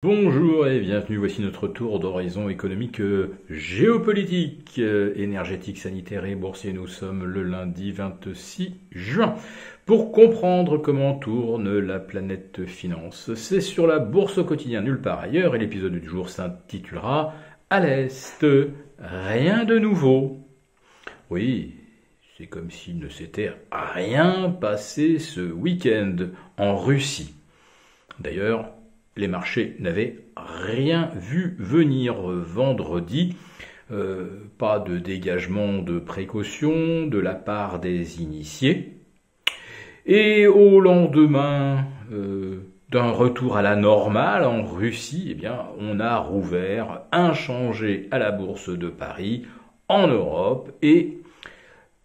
Bonjour et bienvenue, voici notre tour d'horizon économique, géopolitique, énergétique, sanitaire et boursier. Nous sommes le lundi 26 juin. Pour comprendre comment tourne la planète finance, c'est sur la bourse au quotidien nulle part ailleurs et l'épisode du jour s'intitulera « À l'Est, rien de nouveau ». Oui, c'est comme s'il ne s'était rien passé ce week-end en Russie. D'ailleurs, les marchés n'avaient rien vu venir vendredi. Pas de dégagement de précaution de la part des initiés. Et au lendemain d'un retour à la normale en Russie, eh bien, on a rouvert inchangé à la bourse de Paris, en Europe, et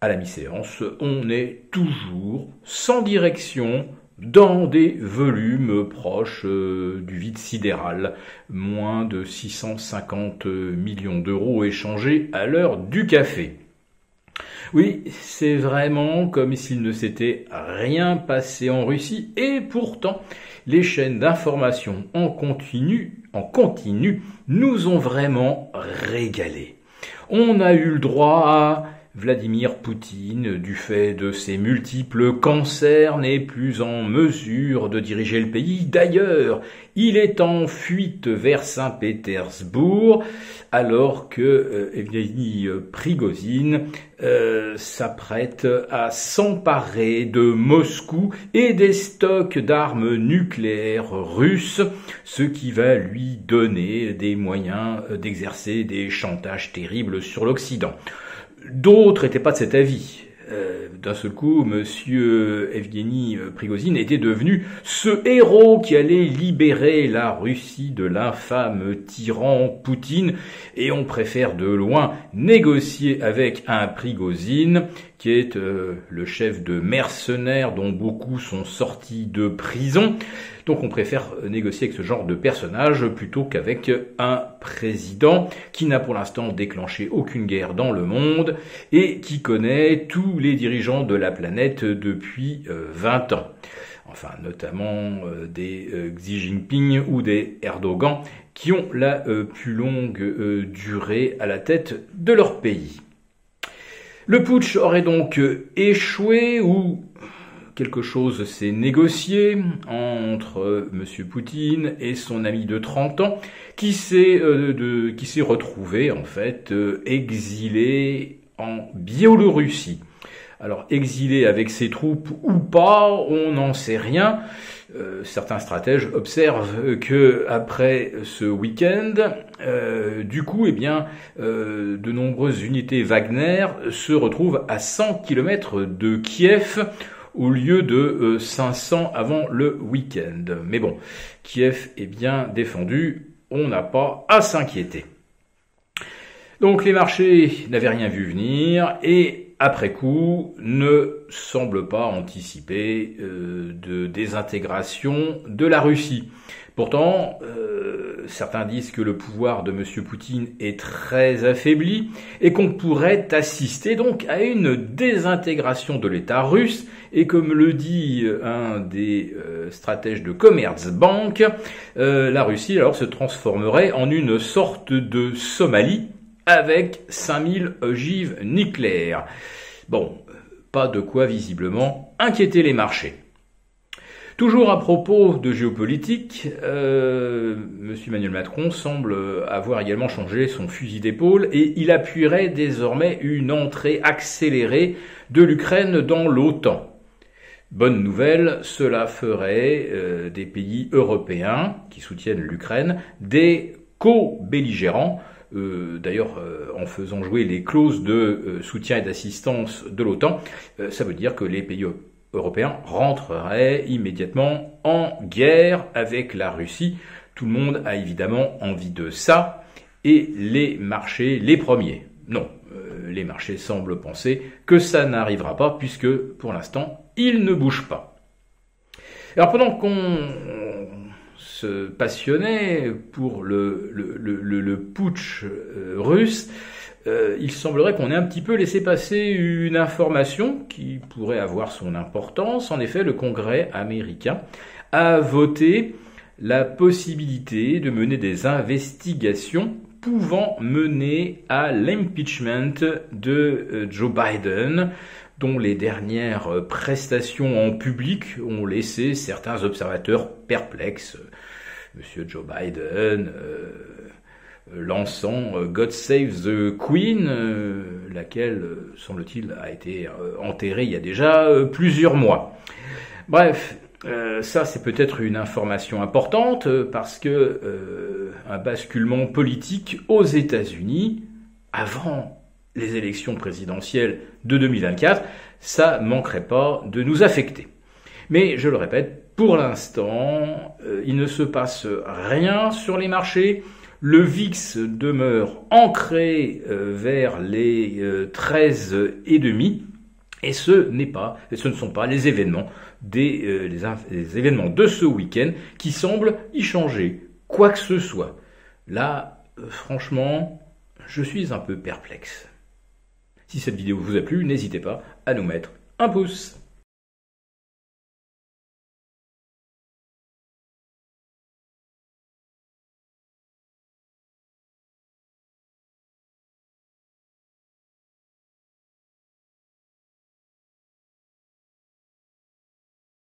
à la mi-séance, on est toujours sans direction, dans des volumes proches du vide sidéral, moins de 650 millions d'euros échangés à l'heure du café. Oui, c'est vraiment comme s'il ne s'était rien passé en Russie, et pourtant, les chaînes d'information en continu nous ont vraiment régalé. On a eu le droit à Vladimir Poutine, du fait de ses multiples cancers, n'est plus en mesure de diriger le pays. D'ailleurs, il est en fuite vers Saint-Pétersbourg, alors que Evgeny Prigozhin s'apprête à s'emparer de Moscou et des stocks d'armes nucléaires russes, ce qui va lui donner des moyens d'exercer des chantages terribles sur l'Occident. D'autres n'étaient pas de cet avis. D'un seul coup, monsieur Evgeny Prigozhin était devenu ce héros qui allait libérer la Russie de l'infâme tyran Poutine, et on préfère de loin négocier avec un Prigozhin qui est le chef de mercenaires dont beaucoup sont sortis de prison. Donc on préfère négocier avec ce genre de personnage plutôt qu'avec un président qui n'a pour l'instant déclenché aucune guerre dans le monde et qui connaît tous les dirigeants de la planète depuis 20 ans. Enfin, notamment des Xi Jinping ou des Erdogan qui ont la plus longue durée à la tête de leur pays. Le putsch aurait donc échoué ou quelque chose s'est négocié entre M. Poutine et son ami de 30 ans qui s'est retrouvé en fait exilé en Biélorussie. Alors exilé avec ses troupes ou pas, on n'en sait rien. Certains stratèges observent que après ce week-end, de nombreuses unités Wagner se retrouvent à 100 km de Kiev au lieu de 500 avant le week-end. Mais bon, Kiev est bien défendu, on n'a pas à s'inquiéter. Donc les marchés n'avaient rien vu venir et après coup ne semblent pas anticiper de désintégration de la Russie. Pourtant, certains disent que le pouvoir de M. Poutine est très affaibli et qu'on pourrait assister donc à une désintégration de l'État russe. Et comme le dit un des stratèges de Commerzbank, la Russie alors se transformerait en une sorte de Somalie avec 5000 ogives nucléaires. Bon, pas de quoi visiblement inquiéter les marchés. Toujours à propos de géopolitique, M. Emmanuel Macron semble avoir également changé son fusil d'épaule et il appuierait désormais une entrée accélérée de l'Ukraine dans l'OTAN. Bonne nouvelle, cela ferait des pays européens qui soutiennent l'Ukraine des co-belligérants, d'ailleurs en faisant jouer les clauses de soutien et d'assistance de l'OTAN, ça veut dire que les pays européens rentreraient immédiatement en guerre avec la Russie. Tout le monde a évidemment envie de ça, et les marchés les premiers. Non, les marchés semblent penser que ça n'arrivera pas, puisque pour l'instant, ils ne bougent pas. Alors pendant qu'on se passionnait pour le putsch russe, il semblerait qu'on ait un petit peu laissé passer une information qui pourrait avoir son importance. En effet, le Congrès américain a voté la possibilité de mener des investigations pouvant mener à l'impeachment de Joe Biden, dont les dernières prestations en public ont laissé certains observateurs perplexes. Monsieur Joe Biden lançant God Save the Queen, laquelle, semble-t-il, a été enterrée il y a déjà plusieurs mois. Bref, ça c'est peut-être une information importante parce que un basculement politique aux États-Unis avant les élections présidentielles de 2024, ça manquerait pas de nous affecter. Mais je le répète, pour l'instant, il ne se passe rien sur les marchés. Le VIX demeure ancré vers les 13,5 et ce ne sont pas les événements les événements de ce week-end qui semblent y changer quoi que ce soit. Là, franchement, je suis un peu perplexe. Si cette vidéo vous a plu, n'hésitez pas à nous mettre un pouce.